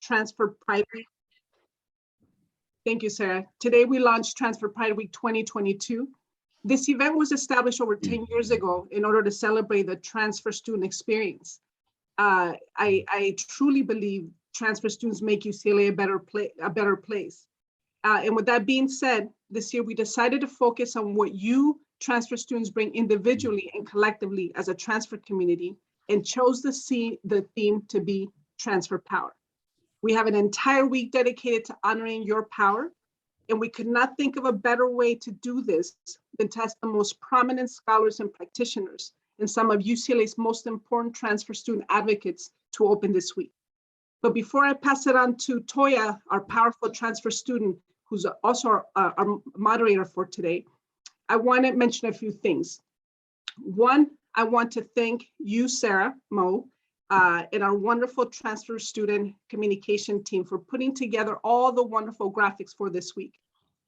Transfer Pride Week. Thank you, Sarah. Today we launched Transfer Pride Week 2022. This event was established over 10 years ago in order to celebrate the transfer student experience. I truly believe transfer students make UCLA a better place. And with that being said, this year we decided to focus on what you transfer students bring individually and collectively as a transfer community, and chose the theme to be Transfer Power. We have an entire week dedicated to honoring your power, and we could not think of a better way to do this than to ask the most prominent scholars and practitioners and some of UCLA's most important transfer student advocates to open this week. But before I pass it on to Toya, our powerful transfer student, who's also our moderator for today, I want to mention a few things. One, I want to thank you, Sarah Mo, and our wonderful transfer student communication team for putting together all the wonderful graphics for this week.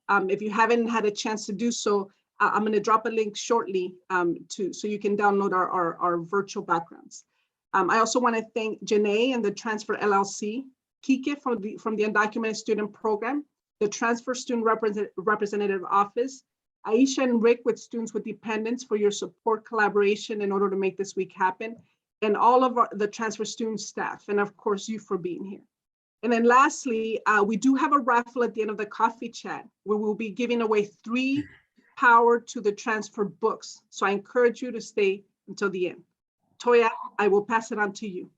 If you haven't had a chance to do so, I'm going to drop a link shortly so you can download our virtual backgrounds. I also want to thank Janae and the Transfer LLC, Kike from the Undocumented Student Program, the Transfer Student Representative Office, Aisha and Rick with Students with Dependents for your support collaboration in order to make this week happen, and all of the transfer student staff, and of course you for being here. And then lastly, we do have a raffle at the end of the coffee chat where we'll be giving away 3 Power to the Transfer books. So I encourage you to stay until the end. Toya, I will pass it on to you.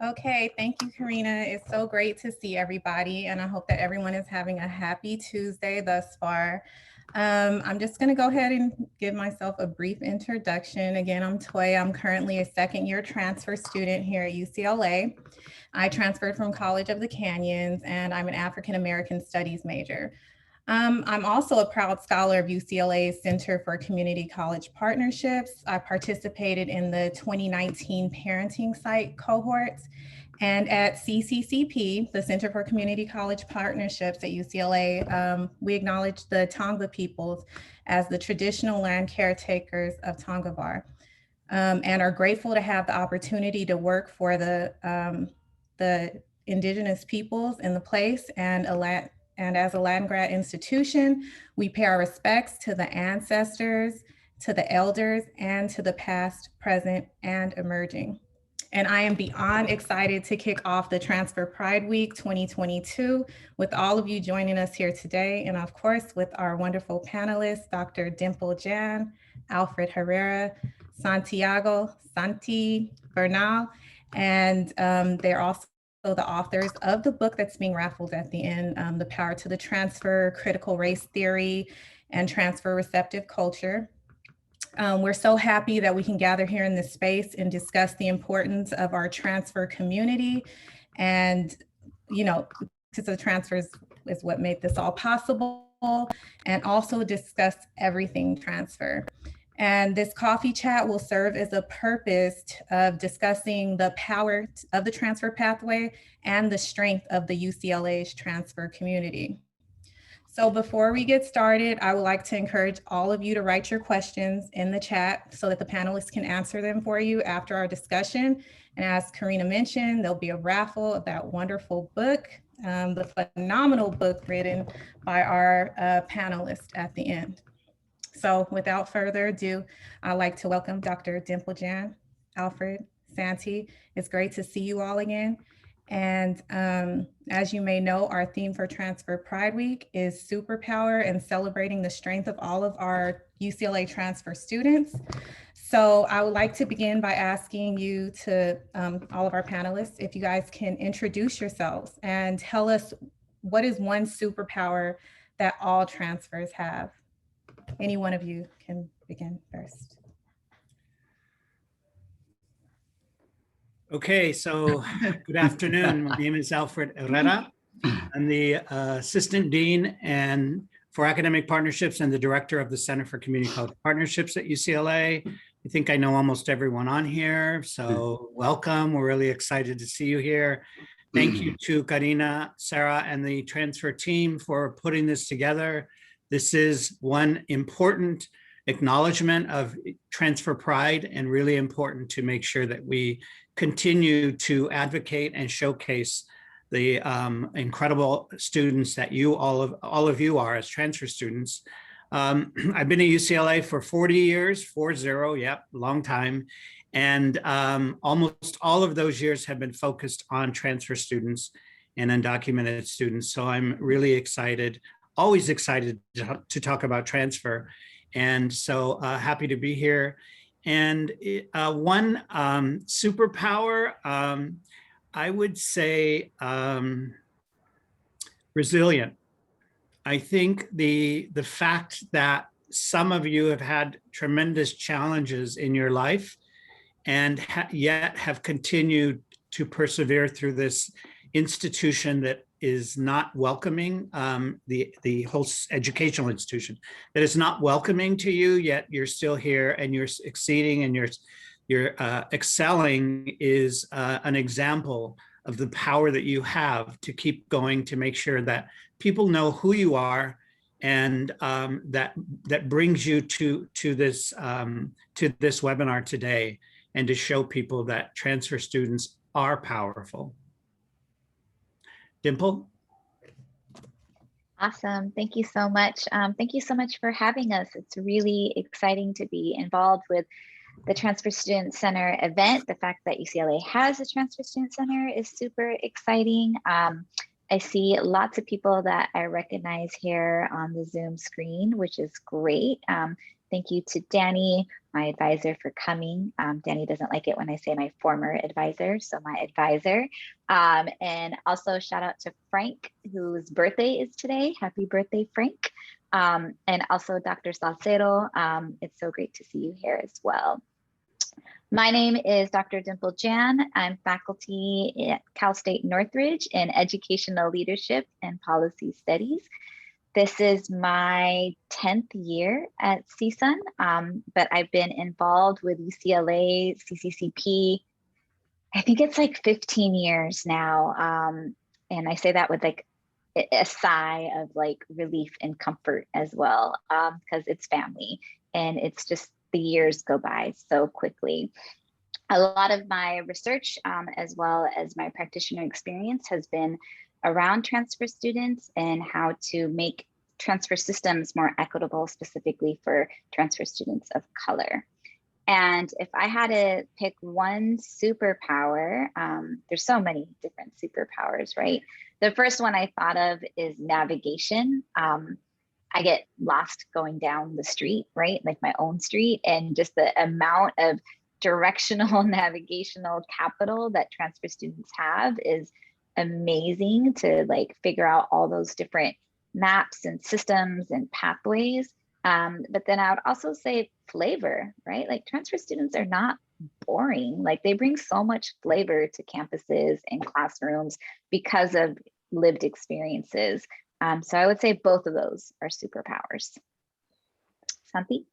Okay, thank you, Karina. It's so great to see everybody, and I hope that everyone is having a happy Tuesday thus far. I'm just going to go ahead and give myself a brief introduction. Again, I'm Toya. I'm currently a second-year transfer student here at UCLA. I transferred from College of the Canyons, and I'm an African-American Studies major. I'm also a proud scholar of UCLA's Center for Community College Partnerships. I participated in the 2019 Parenting Site cohorts. And at CCCP, the Center for Community College Partnerships at UCLA, we acknowledge the Tongva peoples as the traditional land caretakers of Tongva, and are grateful to have the opportunity to work for the indigenous peoples in the place. And as a land-grant institution, we pay our respects to the ancestors, to the elders, and to the past, present, and emerging. And I am beyond excited to kick off the Transfer Pride Week 2022 with all of you joining us here today. And of course, with our wonderful panelists, Dr. Dimple Jan, Alfred Herrera, Santi Bernal, and they're also the authors of the book that's being raffled at the end, The Power to the Transfer, Critical Race Theory, and Transfer Receptive Culture. We're so happy that we can gather here in this space and discuss the importance of our transfer community. And, you know, because the transfers is what made this all possible, and also discuss everything transfer. And this coffee chat will serve as a purpose of discussing the power of the transfer pathway and the strength of the UCLA's transfer community. So before we get started, I would like to encourage all of you to write your questions in the chat so that the panelists can answer them for you after our discussion. And as Karina mentioned, there'll be a raffle of that wonderful book, the phenomenal book written by our panelists at the end. So without further ado, I'd like to welcome Dr. Dimple Jan, Alfred, Santi. It's great to see you all again. And as you may know, our theme for Transfer Pride Week is Superpower and celebrating the strength of all of our UCLA transfer students. So I would like to begin by asking you to, all of our panelists, if you guys can introduce yourselves and tell us what is one superpower that all transfers have. Any one of you can begin first. Okay, so good afternoon. My name is Alfred Herrera. I'm the Assistant Dean for Academic Partnerships and the Director of the Center for Community College Partnerships at UCLA. I think I know almost everyone on here, so welcome. We're really excited to see you here. Thank you to Karina, Sarah, and the transfer team for putting this together. This is one important acknowledgement of transfer pride, and really important to make sure that we continue to advocate and showcase the incredible students that you all of you are as transfer students. I've been at UCLA for 40 years, 40, yep, long time. And almost all of those years have been focused on transfer students and undocumented students. So I'm really excited, always excited to talk about transfer. And so happy to be here. And one superpower, I would say resilient. I think the fact that some of you have had tremendous challenges in your life and yet have continued to persevere through this institution that is not welcoming, the whole educational institution that is not welcoming to you, yet you're still here and you're exceeding and you're excelling, is an example of the power that you have to keep going, to make sure that people know who you are, and that brings you to this webinar today, and to show people that transfer students are powerful. Dimple? Awesome. Thank you so much. Thank you so much for having us. It's really exciting to be involved with the Transfer Student Center event. The fact that UCLA has a Transfer Student Center is super exciting. I see lots of people that I recognize here on the Zoom screen, which is great. Thank you to Danny, my advisor, for coming. Danny doesn't like it when I say my former advisor, so my advisor. And also shout out to Frank, whose birthday is today. Happy birthday, Frank. And also Dr. Salcedo. It's so great to see you here as well. My name is Dr. Dimple Jan. I'm faculty at Cal State Northridge in Educational Leadership and Policy Studies. This is my 10th year at CSUN, but I've been involved with UCLA, CCCP, I think it's like 15 years now. And I say that with like a sigh of like relief and comfort as well, because it's family and it's just, the years go by so quickly. A lot of my research, as well as my practitioner experience, has been around transfer students and how to make transfer systems more equitable, specifically for transfer students of color. And if I had to pick one superpower, there's so many different superpowers, right? The first one I thought of is navigation. I get lost going down the street, right? Like my own street, and just the amount of directional navigational capital that transfer students have is amazing, to like figure out all those different maps and systems and pathways. But then I would also say flavor, right? Like transfer students are not boring. Like they bring so much flavor to campuses and classrooms because of lived experiences. So I would say both of those are superpowers. Santi?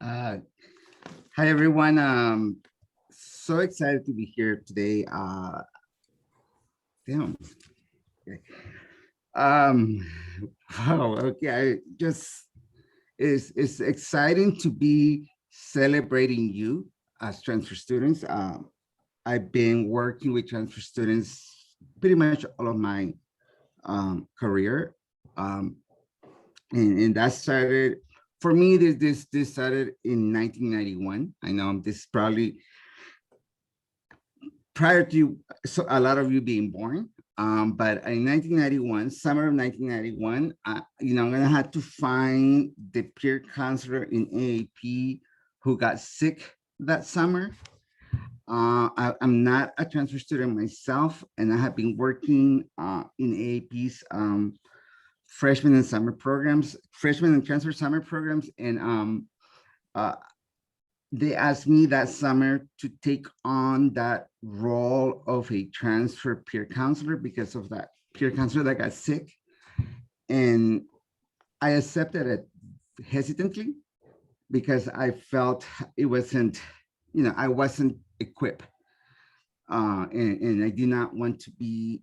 Hi, everyone. So excited to be here today. Damn. Okay. Wow. Okay. It's exciting to be celebrating you as transfer students. I've been working with transfer students pretty much all of my career, and that started for me. This started in 1991. I know this is probably prior to a lot of you being born, but in 1991, summer of 1991, I'm gonna have to find the peer counselor in AAP who got sick that summer. I'm not a transfer student myself, and I have been working in AAP's freshman and transfer summer programs, and they asked me that summer to take on that role of a transfer peer counselor because of that peer counselor that got sick, and I accepted it hesitantly because I felt it wasn't, I wasn't equipped, and I did not want to be,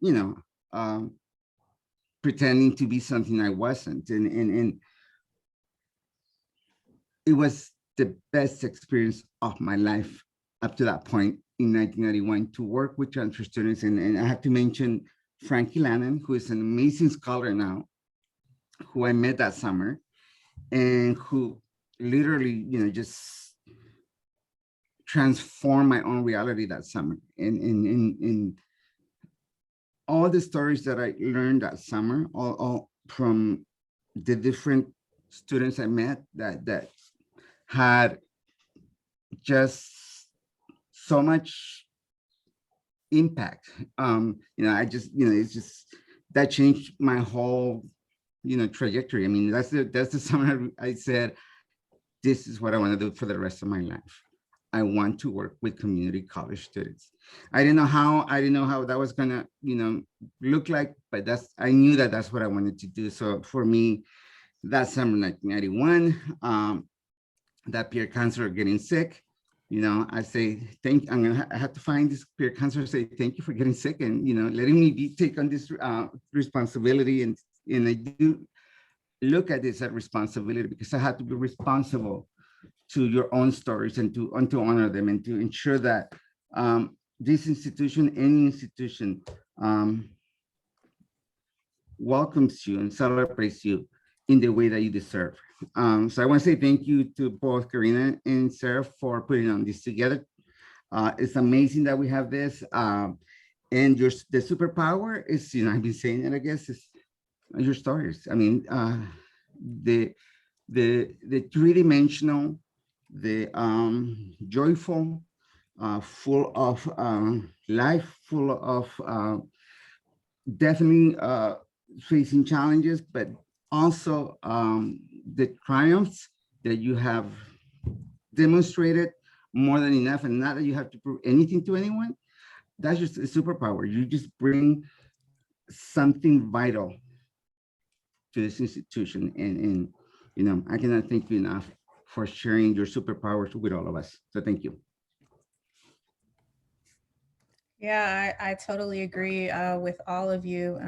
pretending to be something I wasn't. And it was the best experience of my life up to that point in 1991 to work with transfer students. And I have to mention Frankie Lannon, who is an amazing scholar now, who I met that summer and who literally, just transformed my own reality that summer. And in all the stories that I learned that summer, all from the different students I met that had just so much impact. I just, it's just that changed my whole, trajectory. I mean, that's the summer I said, this is what I want to do for the rest of my life. I want to work with community college students. I didn't know how that was gonna, look like, but I knew that that's what I wanted to do. So for me, that summer, 1991, that peer counselor getting sick, I say, I have to find this peer counselor, say, thank you for getting sick and, letting me take on this responsibility. And I do look at this as responsibility because I have to be responsible to your own stories and to honor them and to ensure that this institution, any institution, welcomes you and celebrates you in the way that you deserve. So I want to say thank you to both Karina and Sarah for putting on this together. It's amazing that we have this. And the superpower is, I've been saying it, I guess, is your stories. I mean, the three-dimensional, the joyful, full of life, full of definitely facing challenges, but also the triumphs that you have demonstrated more than enough, and not that you have to prove anything to anyone. That's just a superpower. You just bring something vital to this institution, and I cannot thank you enough for sharing your superpowers with all of us. So thank you. Yeah, I totally agree with all of you.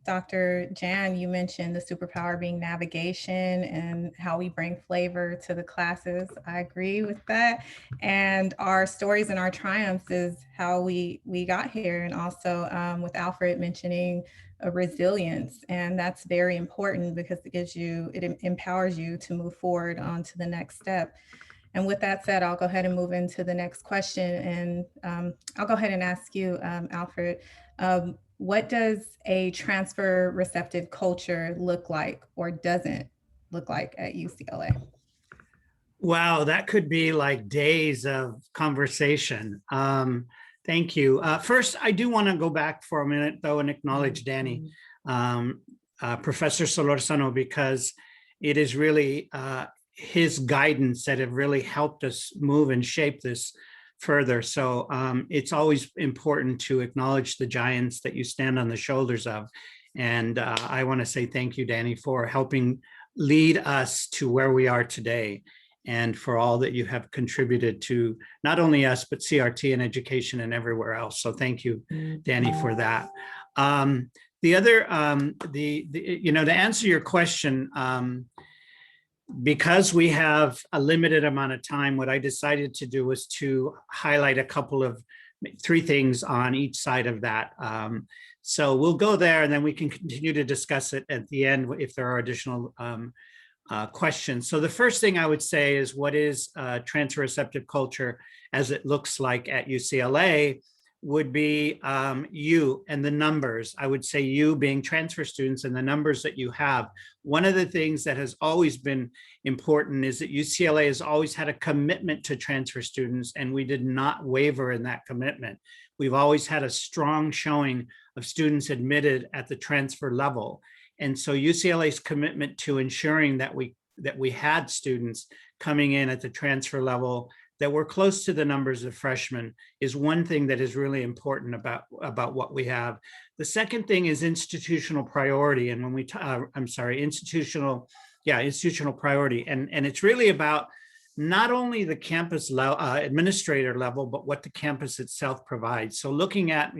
Dr. Jan, you mentioned the superpower being navigation and how we bring flavor to the classes. I agree with that. And our stories and our triumphs is how we got here. And also with Alfred mentioning a resilience. And that's very important because it empowers you to move forward on to the next step. And with that said, I'll go ahead and move into the next question. And I'll go ahead and ask you, Alfred, what does a transfer receptive culture look like or doesn't look like at UCLA? Wow, that could be like days of conversation. Thank you. First, I do want to go back for a minute, though, and acknowledge Danny, Professor Solorzano, because it is really his guidance that have really helped us move and shape this further. So it's always important to acknowledge the giants that you stand on the shoulders of. And I want to say thank you, Danny, for helping lead us to where we are today and for all that you have contributed to not only us, but CRT and education and everywhere else. So thank you, Danny, for that. The other, to answer your question, because we have a limited amount of time, what I decided to do was to highlight a couple of three things on each side of that. So we'll go there and then we can continue to discuss it at the end if there are additional questions. So the first thing I would say is what is transfer receptive culture as it looks like at UCLA would be you and the numbers. I would say you being transfer students and the numbers that you have. One of the things that has always been important is that UCLA has always had a commitment to transfer students, and we did not waver in that commitment. We've always had a strong showing of students admitted at the transfer level. And so UCLA's commitment to ensuring that we had students coming in at the transfer level that we're close to the numbers of freshmen is one thing that is really important about what we have. The second thing is institutional priority. And when we, institutional priority. And it's really about not only the campus administrator level, but what the campus itself provides. So looking at,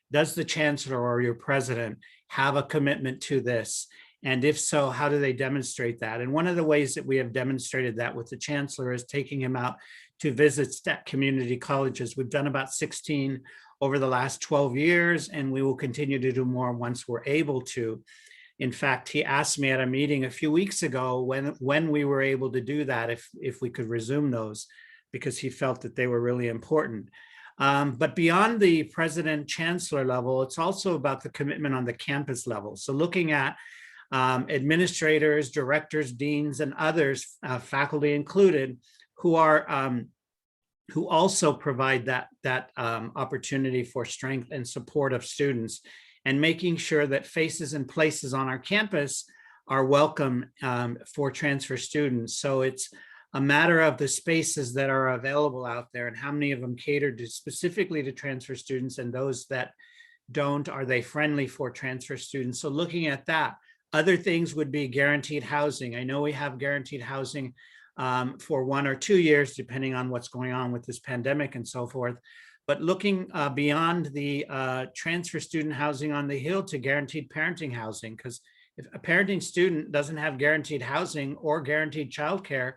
does the chancellor or your president have a commitment to this? And if so, how do they demonstrate that? And one of the ways that we have demonstrated that with the chancellor is taking him out to visit community colleges. We've done about 16 over the last 12 years, and we will continue to do more once we're able to. In fact, he asked me at a meeting a few weeks ago when we were able to do that, if we could resume those, because he felt that they were really important. But beyond the president chancellor level, it's also about the commitment on the campus level. So looking at administrators, directors, deans, and others, faculty included, who also provide that opportunity for strength and support of students, and making sure that faces and places on our campus are welcome for transfer students. So it's a matter of the spaces that are available out there and how many of them cater to specifically to transfer students, and those that don't, are they friendly for transfer students? So looking at that. Other things would be guaranteed housing. I know we have guaranteed housing for 1 or 2 years, depending on what's going on with this pandemic and so forth. But looking beyond the transfer student housing on the Hill to guaranteed parenting housing, because if a parenting student doesn't have guaranteed housing or guaranteed childcare,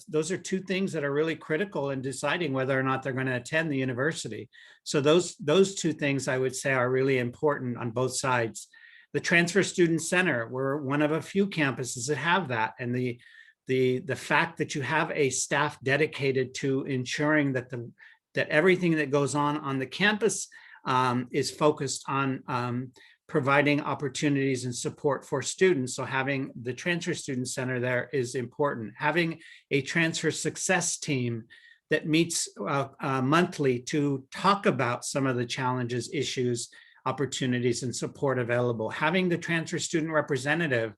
those are two things that are really critical in deciding whether or not they're going to attend the university. So those two things I would say are really important on both sides. The Transfer Student Center, we're one of a few campuses that have that, and the fact that you have a staff dedicated to ensuring that everything that goes on the campus is focused on providing opportunities and support for students. So having the Transfer Student Center there is important. Having a transfer success team that meets monthly to talk about some of the challenges, issues, opportunities, and support available. Having the transfer student representative,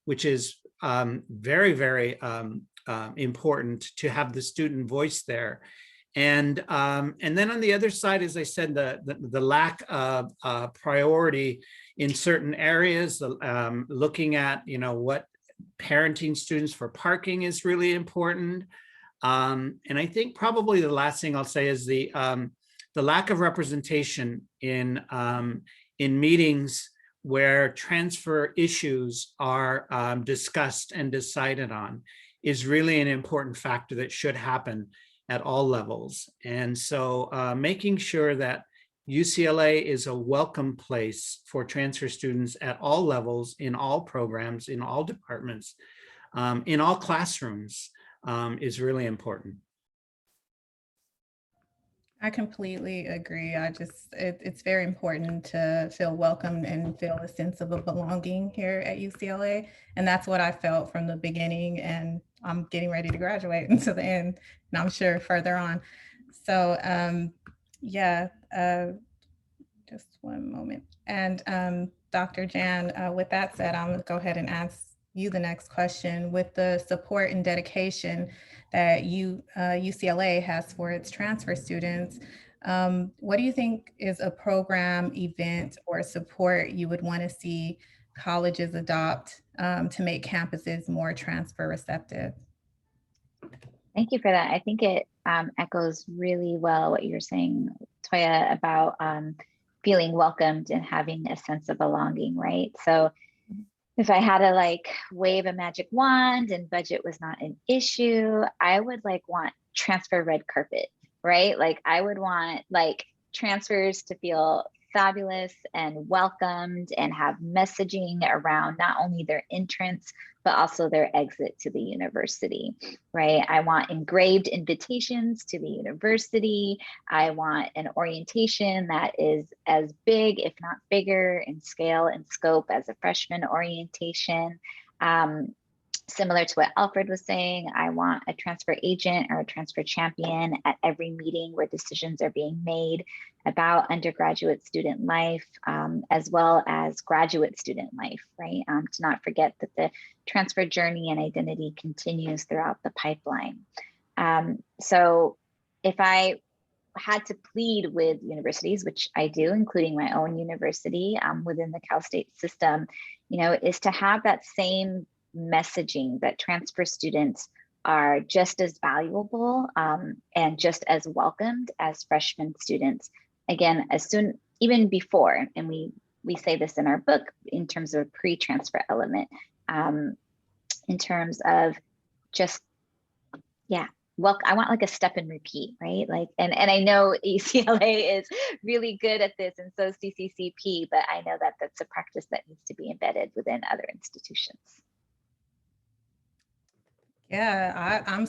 which is very, very important to have the student voice there. And then on the other side, as I said, the lack of priority in certain areas, looking at, what parenting students for parking is really important. And I think probably the last thing I'll say is the lack of representation in meetings where transfer issues are discussed and decided on is really an important factor that should happen at all levels. And so making sure that UCLA is a welcome place for transfer students at all levels, in all programs, in all departments, in all classrooms is really important. I completely agree. It's very important to feel welcome and feel a sense of a belonging here at UCLA. And that's what I felt from the beginning, and I'm getting ready to graduate until the end, and I'm sure further on. So just one moment. And Dr. Jan, with that said, I'm gonna go ahead and ask you the next question. With the support and dedication that UCLA has for its transfer students, what do you think is a program, event, or support you would want to see colleges adopt to make campuses more transfer receptive? Thank you for that. I think it echoes really well what you're saying, Toya, about feeling welcomed and having a sense of belonging, right? So if I had to wave a magic wand and budget was not an issue, I would want transfer red carpet, right? I would want transfers to feel fabulous and welcomed and have messaging around not only their entrance, but also their exit to the university, right? I want engraved invitations to the university. I want an orientation that is as big, if not bigger, in scale and scope as a freshman orientation. Similar to what Alfred was saying, I want a transfer agent or a transfer champion at every meeting where decisions are being made about undergraduate student life, as well as graduate student life, right? To not forget that the transfer journey and identity continues throughout the pipeline. So if I had to plead with universities, which I do, including my own university within the Cal State system, is to have that same messaging that transfer students are just as valuable and just as welcomed as freshman students. Again, even before, and we say this in our book in terms of a pre-transfer element, in terms of just, yeah, well, I want like a step and repeat, right? Like, and I know UCLA is really good at this, and so CCCP, but I know that that's a practice that needs to be embedded within other institutions. Yeah, I'm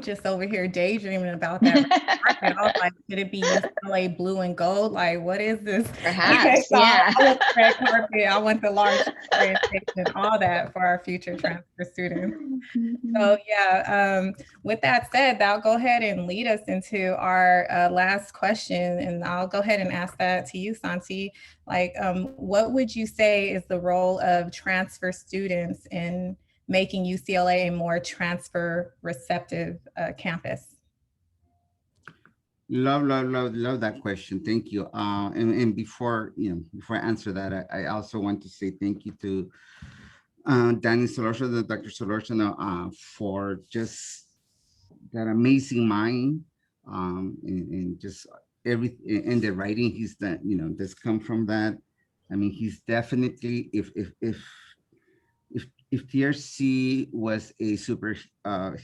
just over here daydreaming about that. I was like, should it be UCLA blue and gold? Like, what is this? Perhaps, So yeah. I want the red carpet, I want the large orientation, all that for our future transfer students. So yeah, with that said, I'll go ahead and lead us into our last question, and I'll go ahead and ask that to you, Santi. Like, what would you say is the role of transfer students in making UCLA a more transfer receptive campus? Love that question. Thank you. And before I answer that, I also want to say thank you to Danny Solorzano, Dr. Solorzano, for just that amazing mind, and just everything in the writing he's done, that's come from that. I mean, he's definitely, if TRC was a super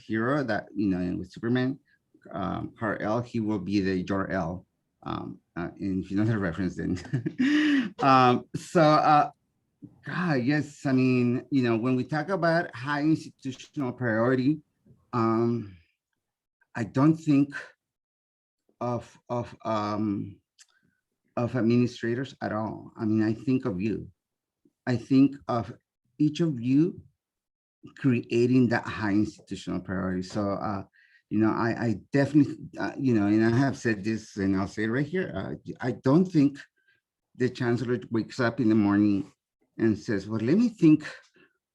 hero that, with Superman, Kal-El, he will be the Jor-El. And if you know the reference, then. God, yes, I mean, when we talk about high institutional priority, I don't think of administrators at all. I mean, I think of you. I think of each of you creating that high institutional priority. So, I definitely, and I have said this, and I'll say it right here. I don't think the chancellor wakes up in the morning and says, well, let me think,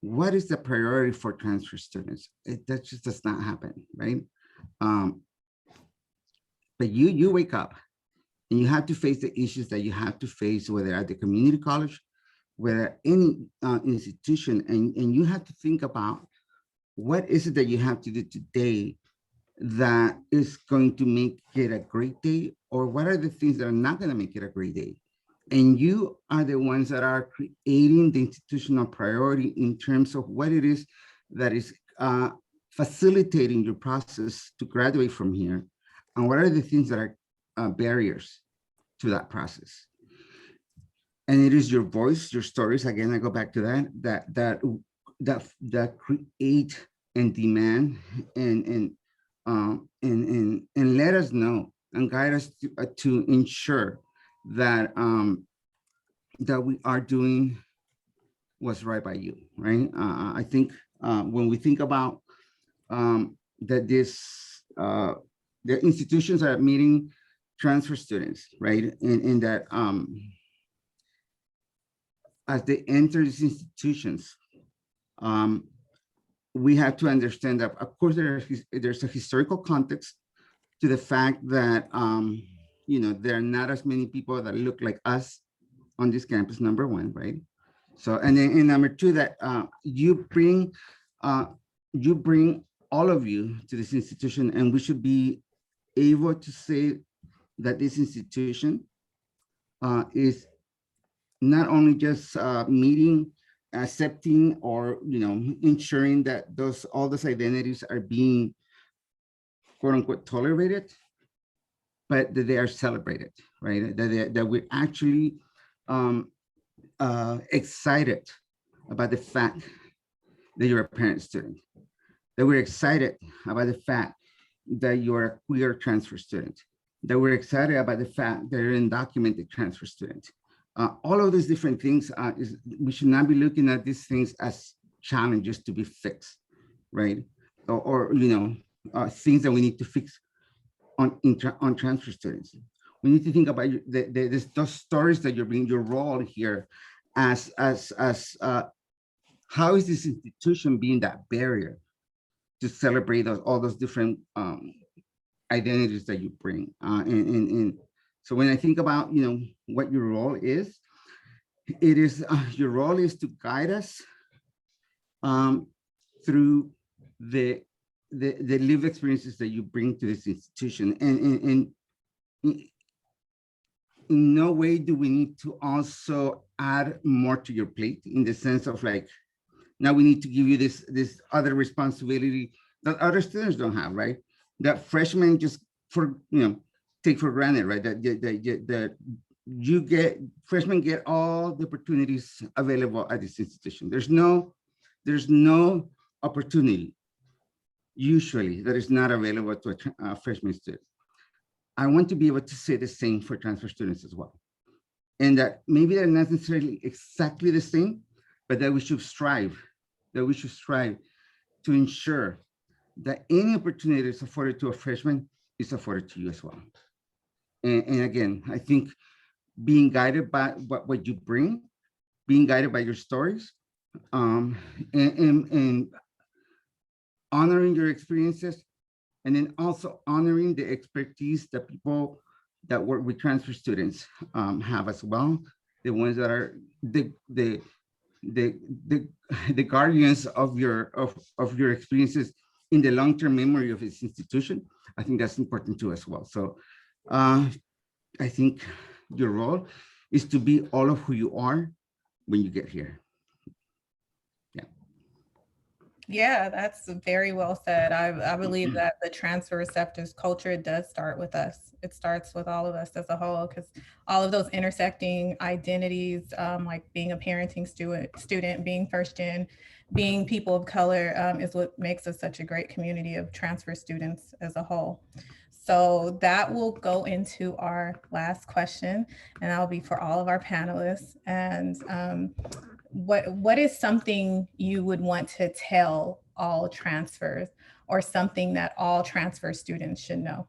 what is the priority for transfer students? That just does not happen, right? But you wake up and you have to face the issues that you have to face, whether at the community college, whether any institution, and you have to think about what is it that you have to do today that is going to make it a great day, or what are the things that are not going to make it a great day. And you are the ones that are creating the institutional priority in terms of what it is that is facilitating your process to graduate from here, and what are the things that are barriers to that process. And it is your voice, your stories. Again, I go back to that create and demand and let us know and guide us to ensure that that we are doing what's right by you, right? I think when we think about that the institutions are meeting transfer students, right? And that as they enter these institutions, we have to understand that, of course, there's a historical context to the fact that there are not as many people that look like us on this campus, number one, right? So, and then number two, that you bring all of you to this institution, and we should be able to say that this institution is not only just meeting, accepting, or ensuring that all those identities are being quote unquote tolerated, but that they are celebrated, right? That we're actually excited about the fact that you're a parent student, that we're excited about the fact that you're a queer transfer student, that we're excited about the fact that you're an undocumented transfer student. All of these different things, we should not be looking at these things as challenges to be fixed, right? Or things that we need to fix on transfer students. We need to think about those stories that you're bringing, your role here as how is this institution being that barrier to celebrate all those different identities that you bring. And so when I think about what your role is, it is your role is to guide us through the lived experiences that you bring to this institution, and in no way do we need to also add more to your plate, in the sense of like Now we need to give you this other responsibility that other students don't have, right? That freshmen just take for granted, right? That freshmen get all the opportunities available at this institution. There's no opportunity usually that is not available to a freshman student. I want to be able to say the same for transfer students as well. And that maybe they're not necessarily exactly the same, but that we should strive to ensure that any opportunity that's afforded to a freshman is afforded to you as well. And again, I think being guided by what you bring, being guided by your stories, and honoring your experiences, and then also honoring the expertise that people that work with transfer students have as well. The ones that are the guardians of your experiences in the long-term memory of this institution. I think that's important too as well. So I think your role is to be all of who you are when you get here. Yeah, that's very well said. I believe that the transfer receptors culture does start with us. It starts with all of us as a whole, because all of those intersecting identities, like being a parenting student, being first gen, being people of color, is what makes us such a great community of transfer students as a whole. So that will go into our last question, and that'll be for all of our panelists. And what is something you would want to tell all transfers, or something that all transfer students should know?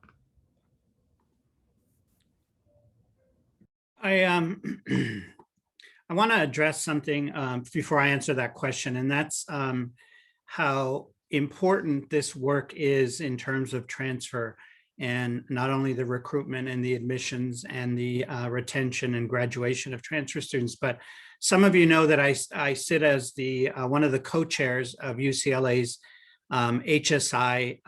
I want to address something before I answer that question, and that's how important this work is in terms of transfer, and not only the recruitment and the admissions and the retention and graduation of transfer students, but some of you know that I sit as the one of the co-chairs of UCLA's HSI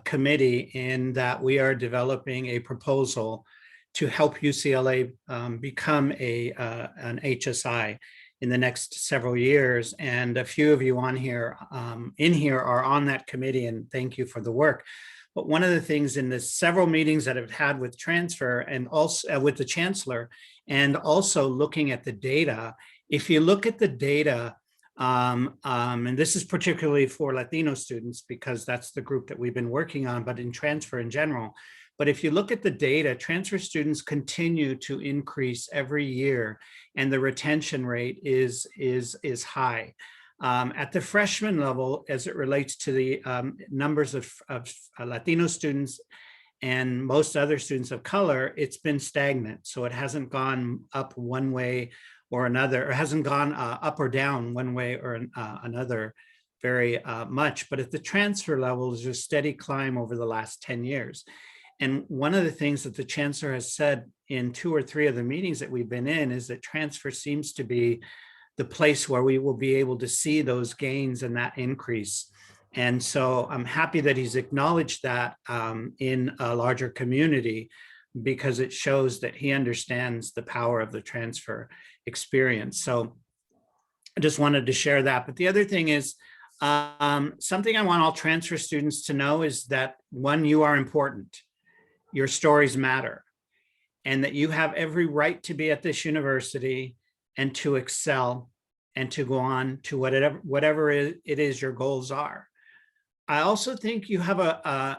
committee, in that we are developing a proposal to help UCLA become an HSI in the next several years. And a few of you on here, in here, are on that committee, and thank you for the work. But one of the things in the several meetings that I've had with transfer, and also with the chancellor, and also looking at the data, if you look at the data, and this is particularly for Latino students, because that's the group that we've been working on, but in transfer in general. But if you look at the data, transfer students continue to increase every year, and the retention rate is high. At the freshman level, as it relates to the numbers of Latino students and most other students of color, it's been stagnant. So it hasn't gone up one way or another, or hasn't gone up or down one way or another very much. But at the transfer level, there's a steady climb over the last 10 years. And one of the things that the chancellor has said in 2 or 3 of the meetings that we've been in is that transfer seems to be the place where we will be able to see those gains and that increase. And so I'm happy that he's acknowledged that in a larger community, because it shows that he understands the power of the transfer experience. So I just wanted to share that. But the other thing is, something I want all transfer students to know is that, one, you are important. Your stories matter, and that you have every right to be at this university and to excel and to go on to whatever it is your goals are. I also think you have a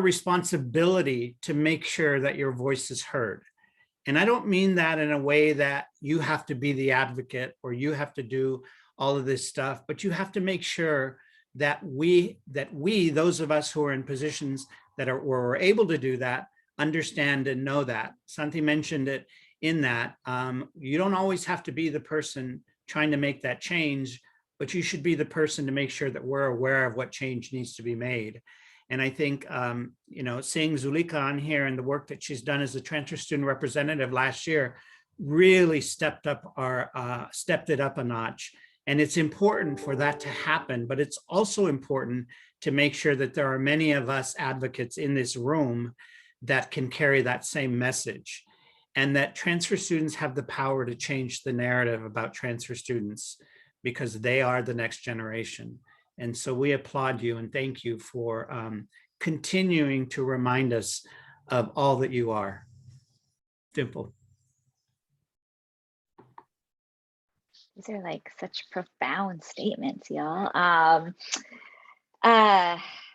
responsibility to make sure that your voice is heard. And I don't mean that in a way that you have to be the advocate or you have to do all of this stuff, but you have to make sure that we, those of us who are in positions that are, where we're able to do that, understand and know that. Santi mentioned it in that you don't always have to be the person trying to make that change, but you should be the person to make sure that we're aware of what change needs to be made. And I think, seeing Zulika on here and the work that she's done as a transfer student representative last year really stepped it up a notch. And it's important for that to happen, but it's also important to make sure that there are many of us advocates in this room that can carry that same message. and that transfer students have the power to change the narrative about transfer students because they are the next generation. And so we applaud you and thank you for continuing to remind us of all that you are. Dimple. These are like such profound statements, y'all.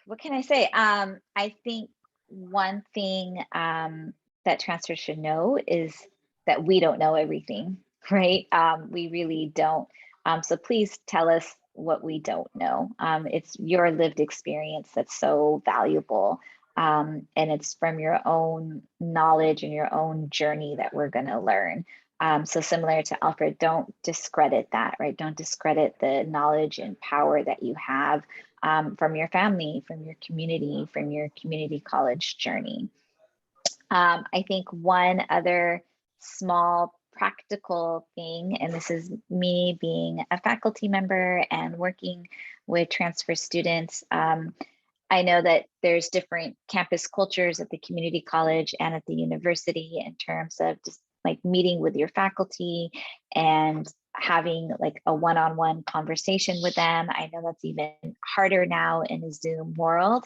What can I say? I think one thing that transfers should know is that we don't know everything, right? We really don't. So please tell us what we don't know. It's your lived experience that's so valuable. And it's from your own knowledge and your own journey that we're going to learn. So similar to Alfred, don't discredit that, right? Don't discredit the knowledge and power that you have from your family, from your community college journey. I think one other small practical thing, and this is me being a faculty member and working with transfer students. I know that there's different campus cultures at the community college and at the university in terms of just like meeting with your faculty and having like a one-on-one conversation with them. I know that's even harder now in a Zoom world,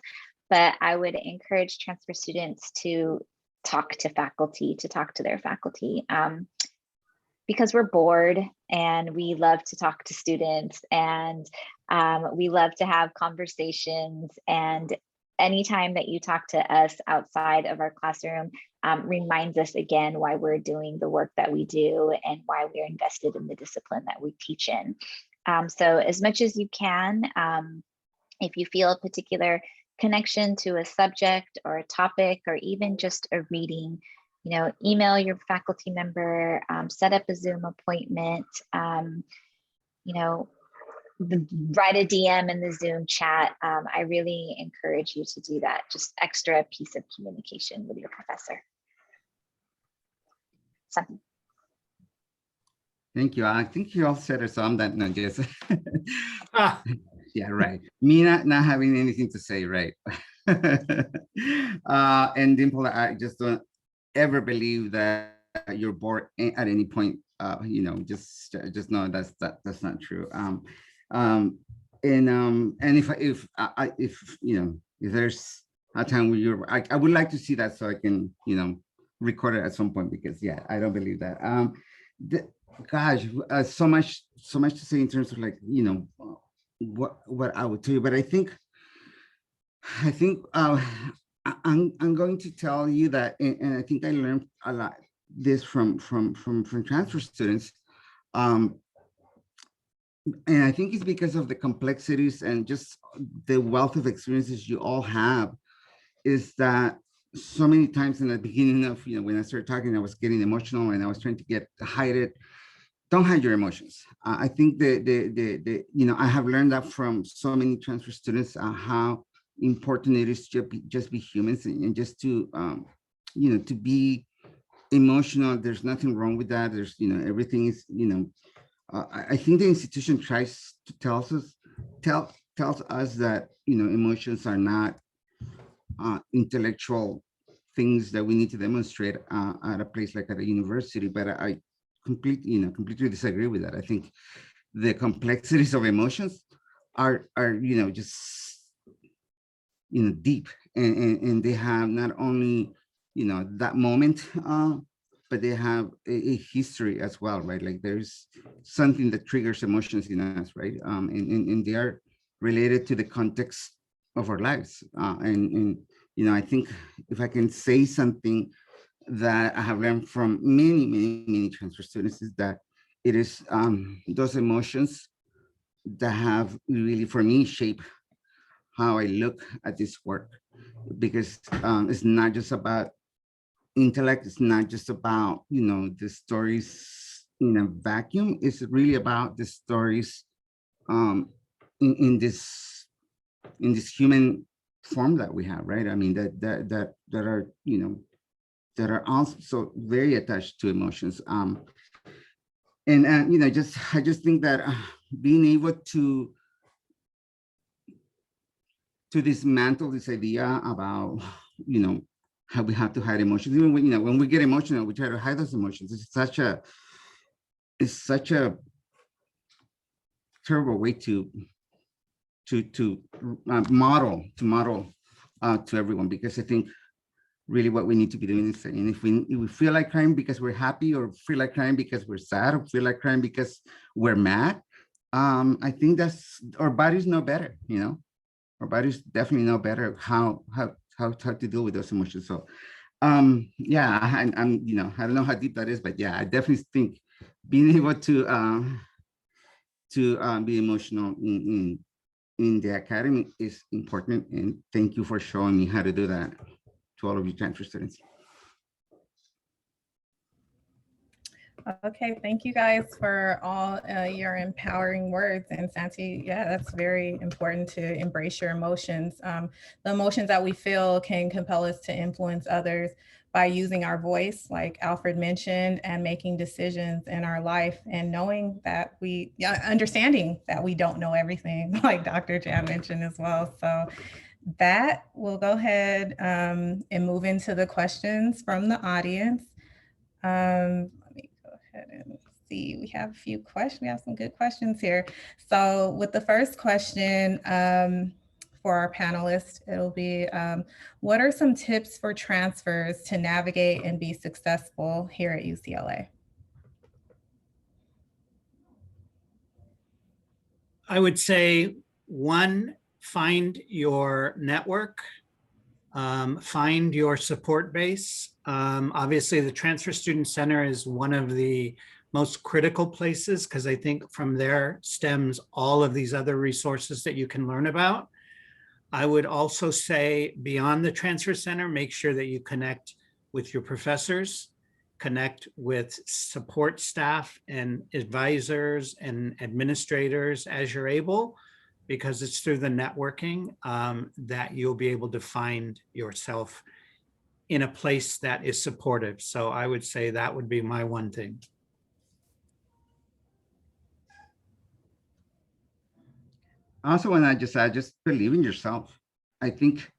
but I would encourage transfer students to talk to faculty, to talk to their faculty, because we're bored and we love to talk to students and we love to have conversations. And anytime that you talk to us outside of our classroom reminds us again why we're doing the work that we do and why we're invested in the discipline that we teach in. So as much as you can, if you feel a particular connection to a subject or a topic or even just a reading, you know, email your faculty member, set up a Zoom appointment, you know, write a DM in the Zoom chat. I really encourage you to do that. Just extra piece of communication with your professor. Something. Thank you. I think you all said it, so I'm that no, just yeah, right. Me not having anything to say, right? And Dimple, I just don't ever believe that you're bored at any point. You know, just know that's not true. And if you know, if there's a time where you're, I would like to see that so I can, you know, record it at some point, because yeah, I don't believe that. Gosh, so much to say in terms of like, you know, what I would tell you, but I think I'm going to tell you that, and I think I learned a lot this from transfer students, and I think it's because of the complexities and just the wealth of experiences you all have, is that so many times in the beginning of, you know, when I started talking, I was getting emotional and I was trying to hide it. Don't hide your emotions. I think the you know, I have learned that from so many transfer students, how important it is to just be humans and just to, you know, to be emotional. There's nothing wrong with that. There's, you know, everything is, you know, I think the institution tries to tells us that, you know, emotions are not intellectual things that we need to demonstrate at a place like at a university, but I completely disagree with that. I think the complexities of emotions are, you know, just, you know, deep, and they have not only, you know, that moment, but they have a history as well, right? Like there's something that triggers emotions in us, right? And they are related to the context of our lives. And you know, I think if I can say something that I have learned from many transfer students, is that it is those emotions that have really, for me, shaped how I look at this work, because it's not just about intellect. It's not just about, you know, the stories in a vacuum. It's really about the stories in this human form that we have, right? I mean, that are, you know, that are also very attached to emotions. And you know, I just think that being able to dismantle this idea about, you know, how we have to hide emotions. Even when, when we get emotional, we try to hide those emotions. It's such a terrible way to model to everyone, because I think really what we need to be doing is saying, if we feel like crying because we're happy, or feel like crying because we're sad, or feel like crying because we're mad, I think that's, our bodies know better. Our bodies definitely know better how to deal with those emotions. So yeah, I'm I don't know how deep that is, but yeah, I definitely think being able to be emotional in the academy is important, and thank you for showing me how to do that, to all of you transfer students. Okay, thank you guys for all your empowering words. And Santi, yeah, that's very important to embrace your emotions. The emotions that we feel can compel us to influence others by using our voice, like Alfred mentioned, and making decisions in our life, and knowing that understanding that we don't know everything, like Dr. Jan mentioned as well. So that, we'll go ahead and move into the questions from the audience. Let me go ahead and see, we have a few questions. We have some good questions here. So with the first question for our panelists, it'll be, what are some tips for transfers to navigate and be successful here at UCLA? I would say, one, find your network, find your support base. Obviously, the Transfer Student Center is one of the most critical places, because I think from there stems all of these other resources that you can learn about. I would also say, beyond the Transfer Center, make sure that you connect with your professors, connect with support staff and advisors and administrators as you're able, because it's through the networking that you'll be able to find yourself in a place that is supportive. So I would say that would be my one thing. I also want to just add, just believe in yourself. I think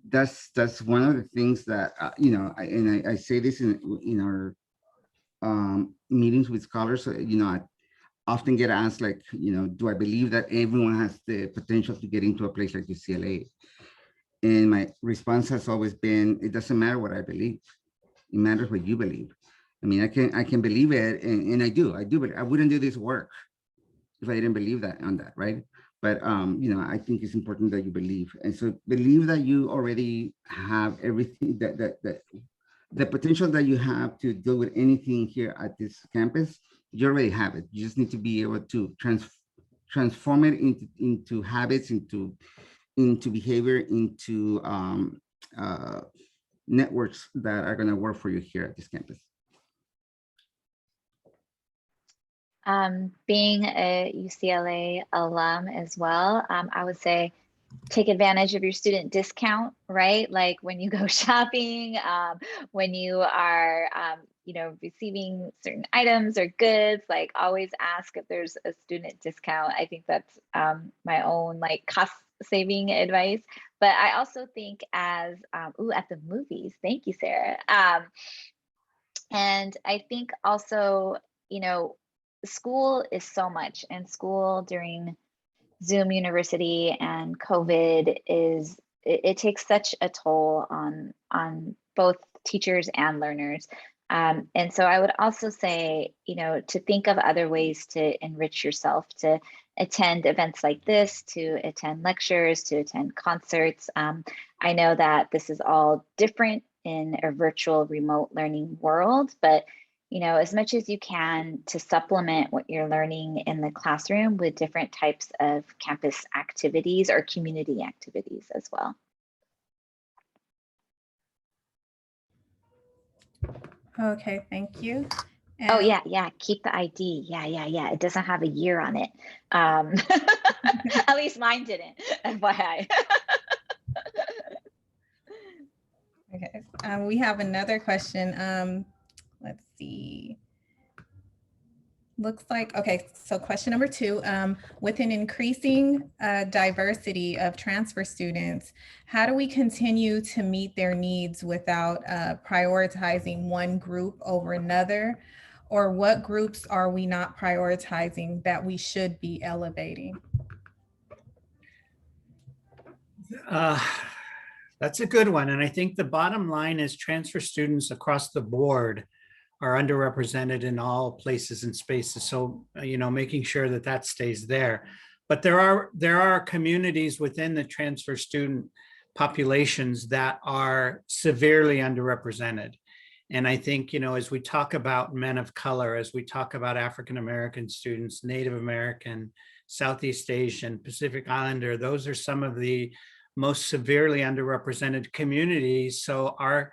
that's one of the things that I say this in our meetings with scholars. I often get asked, like, do I believe that everyone has the potential to get into a place like UCLA? And my response has always been, it doesn't matter what I believe. It matters what you believe. I mean, I can believe it, and I do, but I wouldn't do this work if I didn't believe that on that, right? But I think it's important that you believe, and so believe that you already have everything, that the potential that you have to deal with anything here at this campus. You already have it. You just need to be able to transform it into habits, into behavior, into networks that are going to work for you here at this campus. Being a UCLA alum as well, I would say take advantage of your student discount, right? Like when you go shopping, when you are, receiving certain items or goods, like always ask if there's a student discount. I think that's my own like cost saving advice. But I also think as, at the movies, thank you, Sarah. And I think also, school is so much, and school during Zoom University and COVID it takes such a toll on both teachers and learners. And so I would also say, to think of other ways to enrich yourself, to attend events like this, to attend lectures, to attend concerts. I know that this is all different in a virtual remote learning world, but as much as you can to supplement what you're learning in the classroom with different types of campus activities or community activities as well. Okay, thank you. Oh yeah, keep the ID. Yeah. It doesn't have a year on it. At least mine didn't, FYI. Okay, we have another question. Let's see. Looks like, okay, so question number 2, with an increasing diversity of transfer students, how do we continue to meet their needs without prioritizing one group over another? Or what groups are we not prioritizing that we should be elevating? That's a good one. And I think the bottom line is transfer students across the board are underrepresented in all places and spaces. So, making sure that that stays there. But there are communities within the transfer student populations that are severely underrepresented. And I think, as we talk about men of color, as we talk about African-American students, Native American, Southeast Asian, Pacific Islander, those are some of the most severely underrepresented communities. So our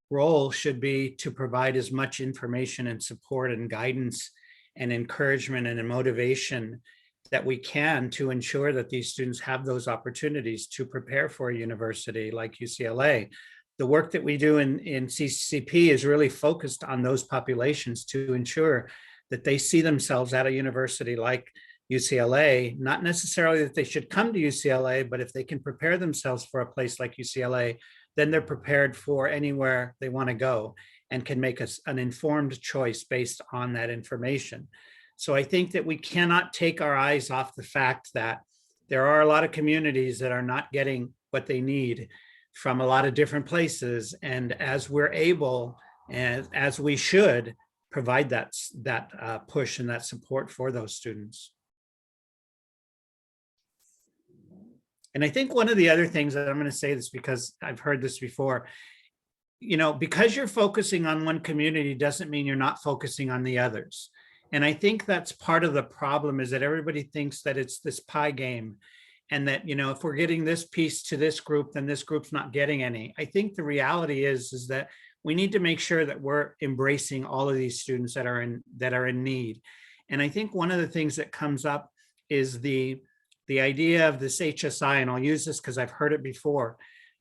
role should be to provide as much information and support and guidance and encouragement and motivation that we can to ensure that these students have those opportunities to prepare for a university like UCLA. The work that we do in CCCP is really focused on those populations to ensure that they see themselves at a university like UCLA, not necessarily that they should come to UCLA, but if they can prepare themselves for a place like UCLA, then they're prepared for anywhere they want to go and can make an informed choice based on that information. So I think that we cannot take our eyes off the fact that there are a lot of communities that are not getting what they need from a lot of different places. And as we're able, and as we should, provide that push and that support for those students. And I think one of the other things that I'm going to say this because I've heard this before, because you're focusing on one community doesn't mean you're not focusing on the others. And I think that's part of the problem is that everybody thinks that it's this pie game and that, if we're getting this piece to this group, then this group's not getting any. I think the reality is that we need to make sure that we're embracing all of these students that are in need. And I think one of the things that comes up is the idea of this HSI, and I'll use this because I've heard it before.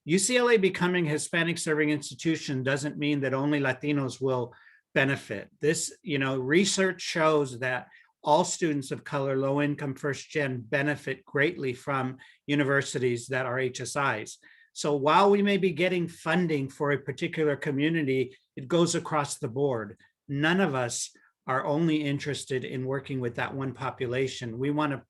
UCLA becoming a Hispanic serving institution doesn't mean that only Latinos will benefit. This, research shows that all students of color, low income, first gen benefit greatly from universities that are HSIs. So while we may be getting funding for a particular community, it goes across the board. None of us are only interested in working with that one population. We want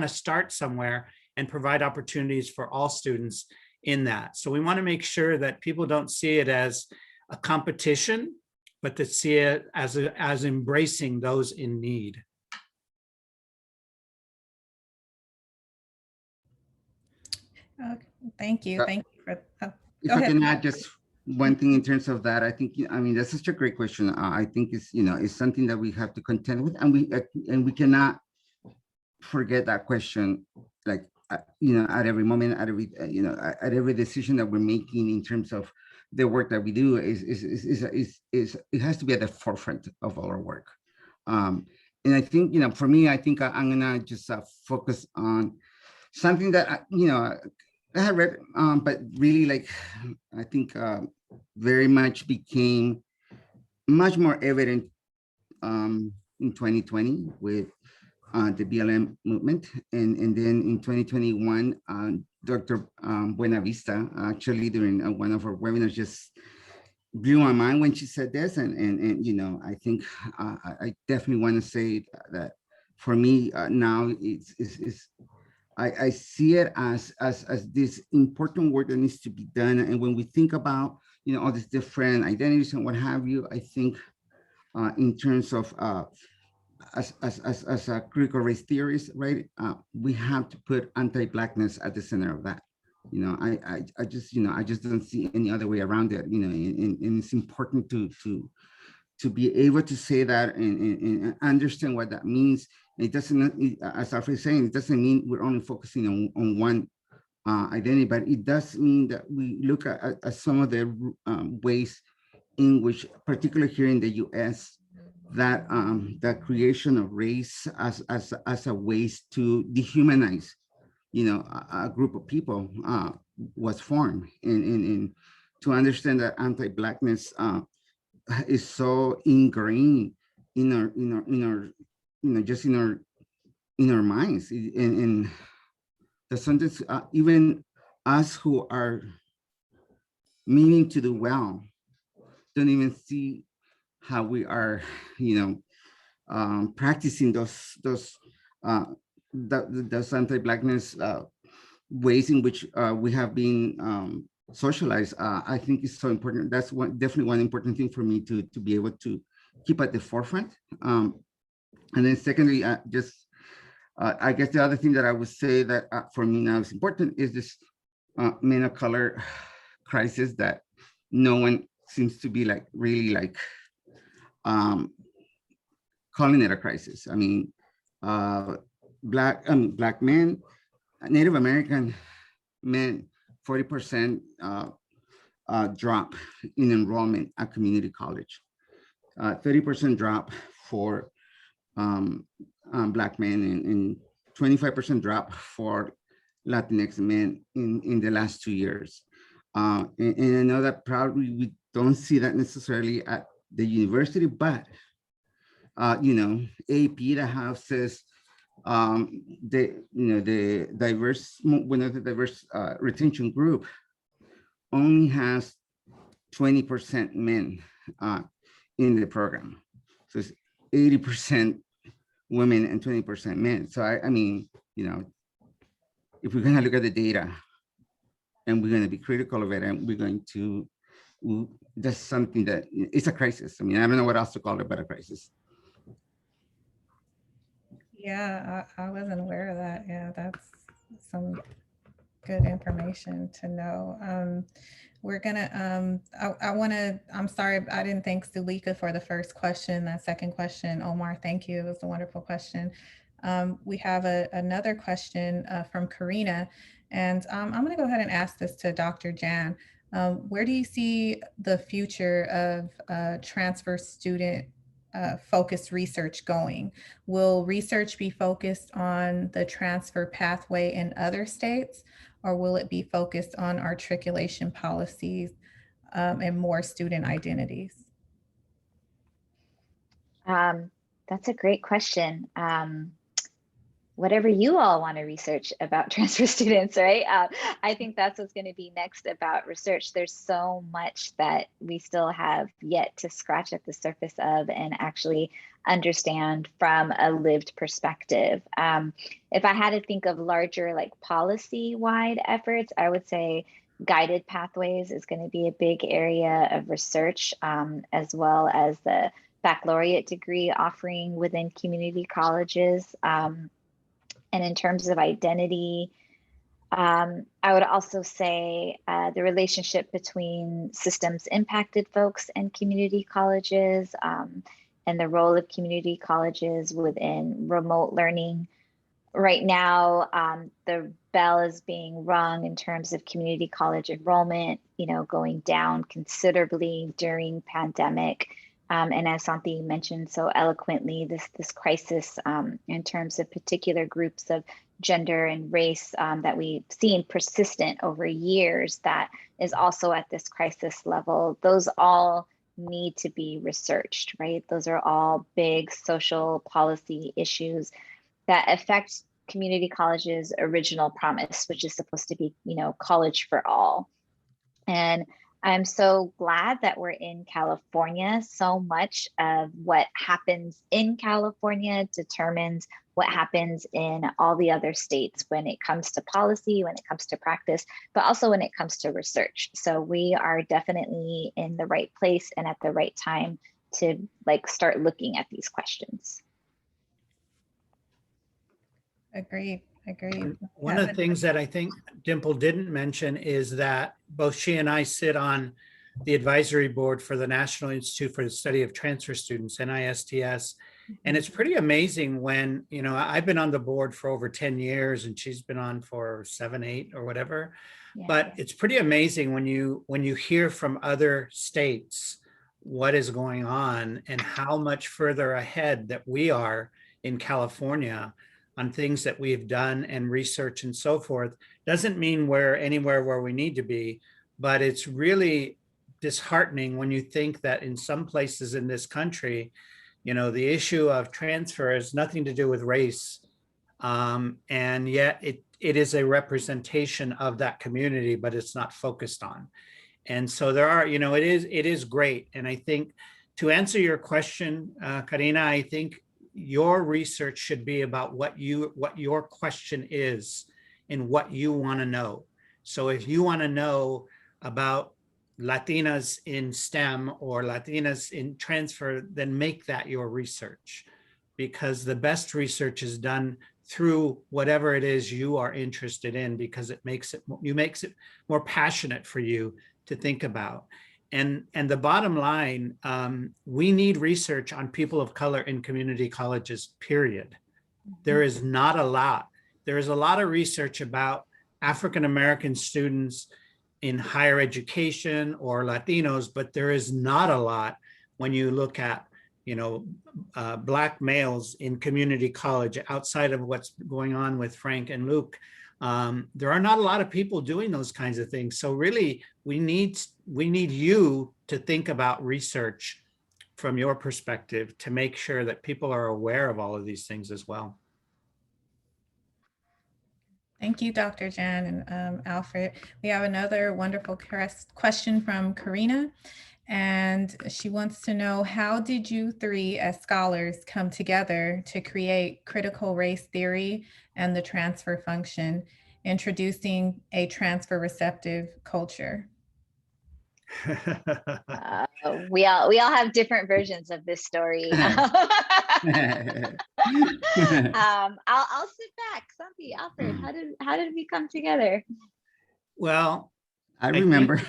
to start somewhere and provide opportunities for all students in that. So we want to make sure that people don't see it as a competition, but to see it as embracing those in need. Okay, thank you. Thank you for. If I can add just one thing in terms of that, I think, that's such a great question. I think it's something that we have to contend with, and we cannot forget that question, like, at every moment, at every decision that we're making in terms of the work that we do it has to be at the forefront of our work. And I think, for me, I think I'm gonna just focus on something that I have read, but really, like, I think very much became much more evident in 2020 with the BLM movement, and then in 2021, Dr. Buenavista, actually during one of our webinars, just blew my mind when she said this, and I think I definitely want to say that for me now I see it as this important work that needs to be done. And when we think about, all these different identities and what have you, I think in terms of as a critical race theorist, right, we have to put anti-Blackness at the center of that. I just don't see any other way around it, and it's important to be able to say that and understand what that means. It doesn't, as Alfred is saying, it doesn't mean we're only focusing on one identity, but it does mean that we look at some of the ways in which, particularly here in the US, that the creation of race as a ways to dehumanize, a group of people was formed, and to understand that anti-Blackness is so ingrained in our just in our minds, in the sentence, even us who are meaning to do well, don't even see how we are, practicing those anti-Blackness ways in which we have been socialized. I think is so important. That's definitely one important thing for me to be able to keep at the forefront. And then secondly, I guess the other thing that I would say that for me now is important is this men of color crisis that no one seems to be really calling it a crisis. I mean, black men, Native American men, 40% drop in enrollment at community college, 30% drop for Black men, and 25% drop for Latinx men in the last 2 years. And I know that probably we don't see that necessarily at the university, but AP that houses the diverse, one of the diverse retention group only has 20% men in the program. So it's 80% women and 20% men. So I mean, if we're gonna look at the data and we're gonna be critical of it, and we're going to, that's something that it's a crisis. I mean, I don't know what else to call it but a crisis. Yeah, I wasn't aware of that. Yeah, that's some good information to know. We're gonna, I'm sorry, I didn't thank Zulika for the first question. That second question, Omar, thank you. It was a wonderful question. We have another question from Karina, and I'm gonna go ahead and ask this to Dr. Jan. Where do you see the future of transfer student focused research going? Will research be focused on the transfer pathway in other states, or will it be focused on articulation policies and more student identities? That's a great question. Whatever you all want to research about transfer students, right? I think that's what's going to be next about research. There's so much that we still have yet to scratch at the surface of and actually understand from a lived perspective. If I had to think of larger, like policy-wide efforts, I would say guided pathways is going to be a big area of research, as well as the baccalaureate degree offering within community colleges. And in terms of identity, I would also say the relationship between systems impacted folks and community colleges, and the role of community colleges within remote learning. Right now, the bell is being rung in terms of community college enrollment, going down considerably during pandemic. And as Santi mentioned so eloquently, this crisis in terms of particular groups of gender and race that we've seen persistent over years, that is also at this crisis level. Those all need to be researched, right? Those are all big social policy issues that affect community college's original promise, which is supposed to be, college for all. And I'm so glad that we're in California. So much of what happens in California determines what happens in all the other states when it comes to policy, when it comes to practice, but also when it comes to research. So we are definitely in the right place and at the right time to start looking at these questions. Agreed. One of the things that I think Dimple didn't mention is that both she and I sit on the advisory board for the National Institute for the Study of Transfer Students, NISTS. And it's pretty amazing when, I've been on the board for over 10 years and she's been on for 7, 8 or whatever. Yeah. But it's pretty amazing when you hear from other states what is going on and how much further ahead that we are in California on things that we've done and research and so forth. Doesn't mean we're anywhere where we need to be, but it's really disheartening when you think that in some places in this country, You know, the issue of transfer has nothing to do with race. And yet it is a representation of that community, but it's not focused on. And so there are, you know, it is great. And I think to answer your question, Karina, I think your research should be about what your question is and what you want to know. So if you want to know about Latinas in STEM or Latinas in transfer, then make that your research, because the best research is done through whatever it is you are interested in, because it makes it more passionate for you to think about. And the bottom line, we need research on people of color in community colleges, period. There is not a lot. There is a lot of research about African-American students in higher education or Latinos, but there is not a lot when you look at, you know, Black males in community college outside of what's going on with Frank and Luke. There are not a lot of people doing those kinds of things. So really, we need you to think about research from your perspective to make sure that people are aware of all of these things as well. Thank you, Dr. Jan and Alfred. We have another wonderful question from Karina, and she wants to know, how did you three as scholars come together to create critical race theory and the transfer function, introducing a transfer receptive culture? We all have different versions of this story. I'll sit back. Santi, Alfred, how did we come together? Well, I remember. in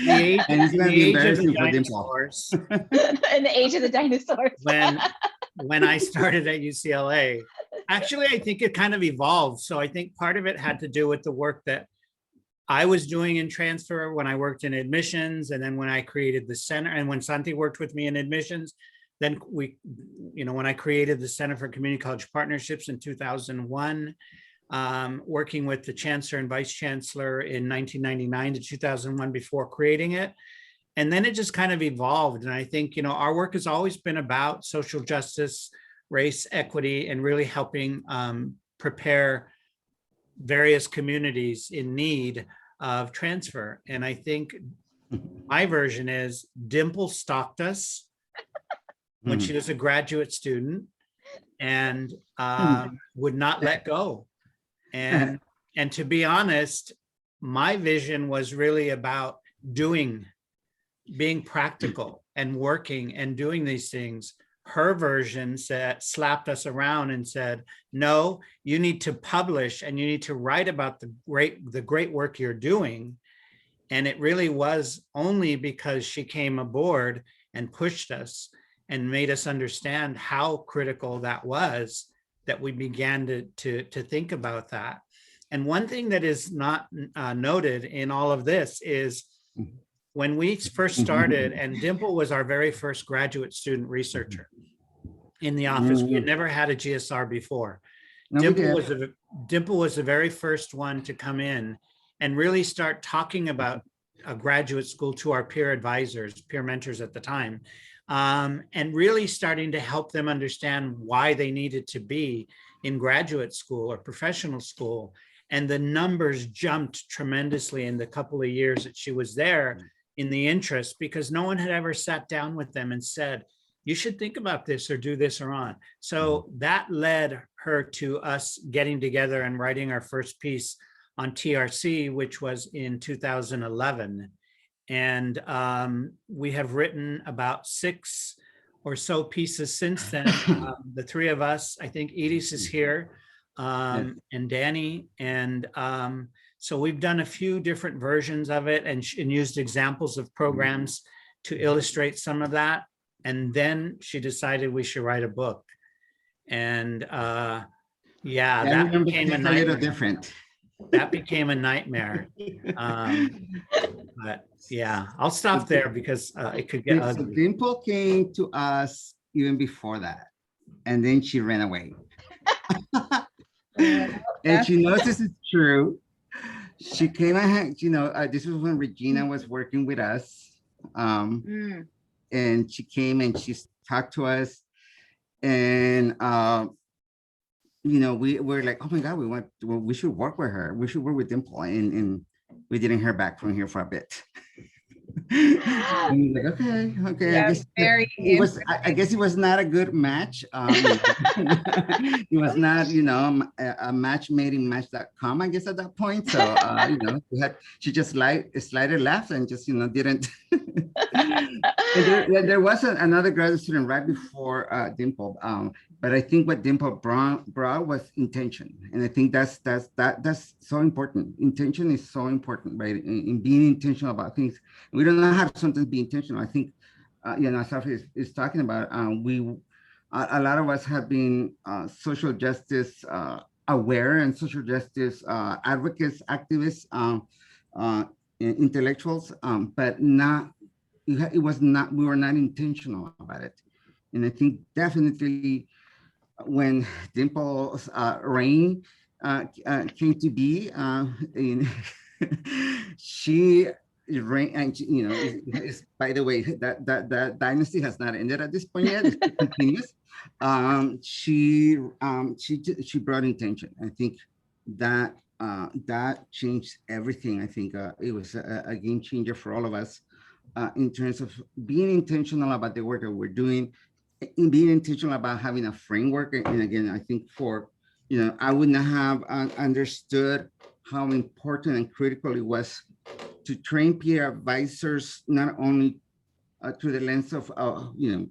the age of the dinosaurs. when I started at UCLA, actually, I think it kind of evolved. So I think part of it had to do with the work that I was doing in transfer when I worked in admissions, and then when I created the center, and when Santi worked with me in admissions, then when I created the Center for Community College Partnerships in 2001, working with the Chancellor and Vice Chancellor in 1999 to 2001 before creating it. And then it just kind of evolved. And I think, you know, our work has always been about social justice, race, equity, and really helping prepare various communities in need of transfer. And I think my version is Dimple stalked us when she was a graduate student and would not let go. And to be honest, my vision was really about being practical and working and doing these things. Her version slapped us around and said, no, you need to publish and you need to write about the great work you're doing. And it really was only because she came aboard and pushed us and made us understand how critical that was that we began to think about that. And one thing that is not noted in all of this is when we first started, and Dimple was our very first graduate student researcher in the office. We had never had a GSR before. No, Dimple was the very first one to come in and really start talking about a graduate school to our peer advisors, peer mentors at the time, and really starting to help them understand why they needed to be in graduate school or professional school. And the numbers jumped tremendously in the couple of years that she was there in the interest, because no one had ever sat down with them and said, you should think about this or do this or on. So that led her to us getting together and writing our first piece on TRC, which was in 2011. And we have written about 6 or so pieces since then. The 3 of us, I think Edis is here, and Danny. And so we've done a few different versions of it and used examples of programs to illustrate some of that. And then she decided we should write a book. And that became a nightmare. Different. That became a nightmare. But yeah, I'll stop there because it could get ugly. Dimple came to us even before that, and then she ran away. And she knows this is true. She came and, this was when Regina was working with us. and she came and she talked to us, and you know, we're like, oh my God, we should work with her. We should work with Dimple, and we didn't hear back from here for a bit. And we're like, okay. I That's guess very it was. I guess it was not a good match. It was not, you know, a match made in Match.com. I guess at that point. So you know, she just slided left and just, you know, didn't. And there was another graduate student right before Dimple. But I think what Dimple brought was intention, and I think that's so important. Intention is so important, right? In being intentional about things. We don't know how to sometimes be intentional. I think, you know, as Sophie is talking about, a lot of us have been social justice aware and social justice advocates, activists, intellectuals, but not. It was not. We were not intentional about it, and I think definitely when Dimple's reign came to be, she reign, and you know, by the way, that dynasty has not ended at this point yet. It still continues. She brought intention. I think that that changed everything. I think it was a game changer for all of us in terms of being intentional about the work that we're doing, in being intentional about having a framework. And again, I think for, you know, I would not have understood how important and critical it was to train peer advisors, not only through the lens of, you know,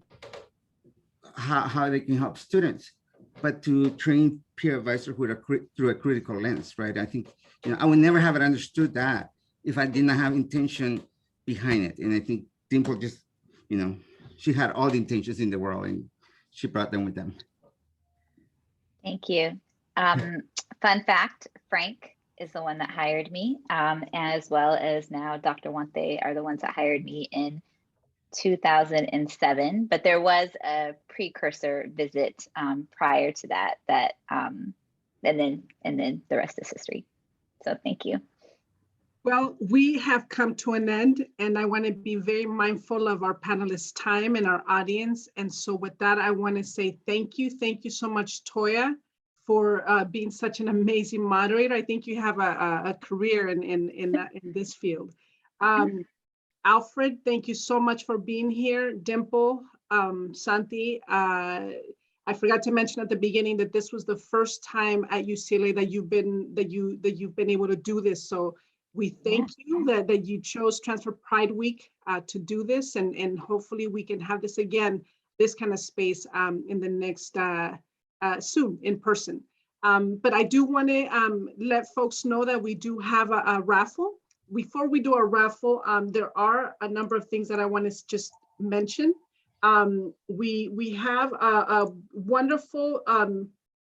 how they can help students, but to train peer advisors through a critical lens, right? I think, you know, I would never have understood that if I did not have intention behind it. And I think Dimple just, you know, she had all the intentions in the world and she brought them with them. Thank you. Fun fact, Frank is the one that hired me, as well as now Dr. Wante are the ones that hired me in 2007. But there was a precursor visit prior to that, and then the rest is history. So thank you. Well, we have come to an end, and I want to be very mindful of our panelists' time and our audience. And so with that, I want to say thank you. Thank you so much, Toya, for being such an amazing moderator. I think you have a career in this field. Alfred, thank you so much for being here. Dimple, Santi, I forgot to mention at the beginning that this was the first time at UCLA that you've been able to do this. So we thank you that you chose Transfer Pride Week to do this, and hopefully we can have this again, this kind of space in the next soon in person. But I do want to let folks know that we do have a raffle. Before we do a raffle, there are a number of things that I want to just mention. We have a wonderful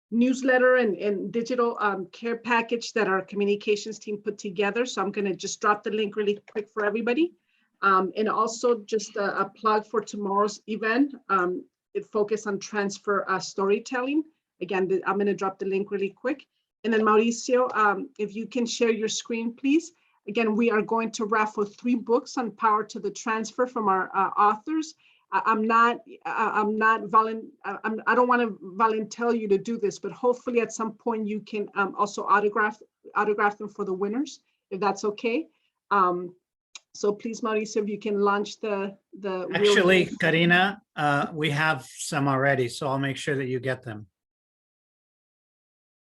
newsletter and digital care package that our communications team put together. So I'm going to just drop the link really quick for everybody. And also just a plug for tomorrow's event. It focused on transfer storytelling. Again, I'm going to drop the link really quick. And then Mauricio, if you can share your screen, please. Again, we are going to raffle 3 books on Power to the Transfer from our authors. I don't want to volunteer you to do this, but hopefully at some point you can also autograph them for the winners, if that's okay. So please, Mauricio, if you can launch the Actually, Karina, we have some already, so I'll make sure that you get them.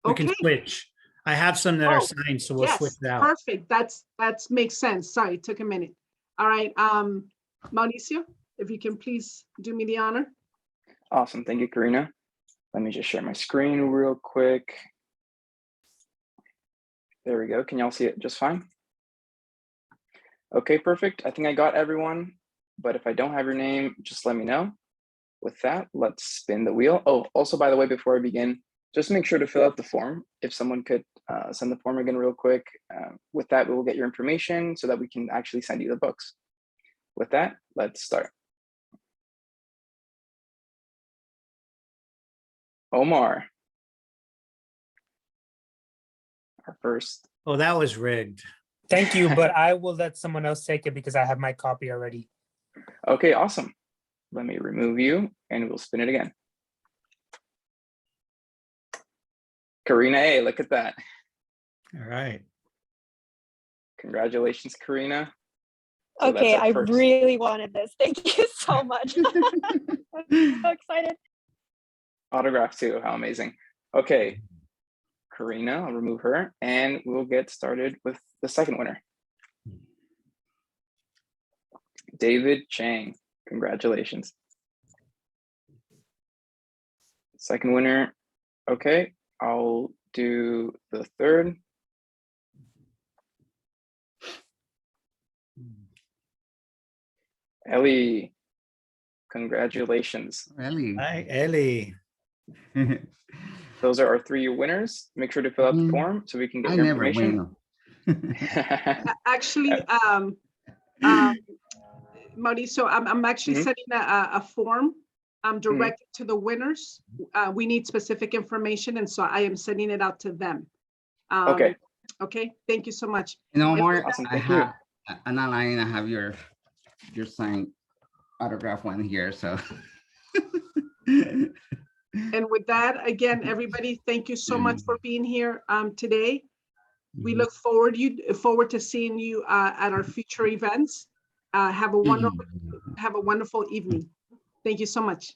We can switch. I have some that are signed, so we'll switch that out. Perfect. That makes sense. Sorry, it took a minute. All right, Mauricio, if you can please do me the honor. Awesome. Thank you, Karina. Let me just share my screen real quick. There we go. Can y'all see it just fine? Okay, perfect. I think I got everyone, but if I don't have your name, just let me know. With that, let's spin the wheel. Oh, also, by the way, before I begin, just make sure to fill out the form. If someone could send the form again real quick. With that, we will get your information so that we can actually send you the books. With that, let's start. Omar. Our first. Oh, that was rigged. Thank you, but I will let someone else take it because I have my copy already. Okay, awesome. let me remove you and we'll spin it again. Karina A, look at that. All right. Congratulations, Karina. So Okay, that's I our first. really wanted this. Thank you so much. I'm so excited. Autograph too, how amazing. Okay, Karina, I'll remove her and we'll get started with the second winner. David Chang, congratulations. Second winner, okay, I'll do the third. Ellie, congratulations. Really? Hi, Ellie. Those are our 3 winners. Make sure to fill out the Mm, form so we can get I your never information. win. Actually, Mauricio, I'm actually Mhm. sending a form directed to the winners. We need specific information, and so I am sending it out to them. Okay, Okay, thank you so much. No more. awesome, I thank you. have Anna Line. I have your signed autograph one here. So. And with that, again, everybody, thank you so much for being here today. We look forward to seeing you at our future events. Have a wonderful evening. Thank you so much.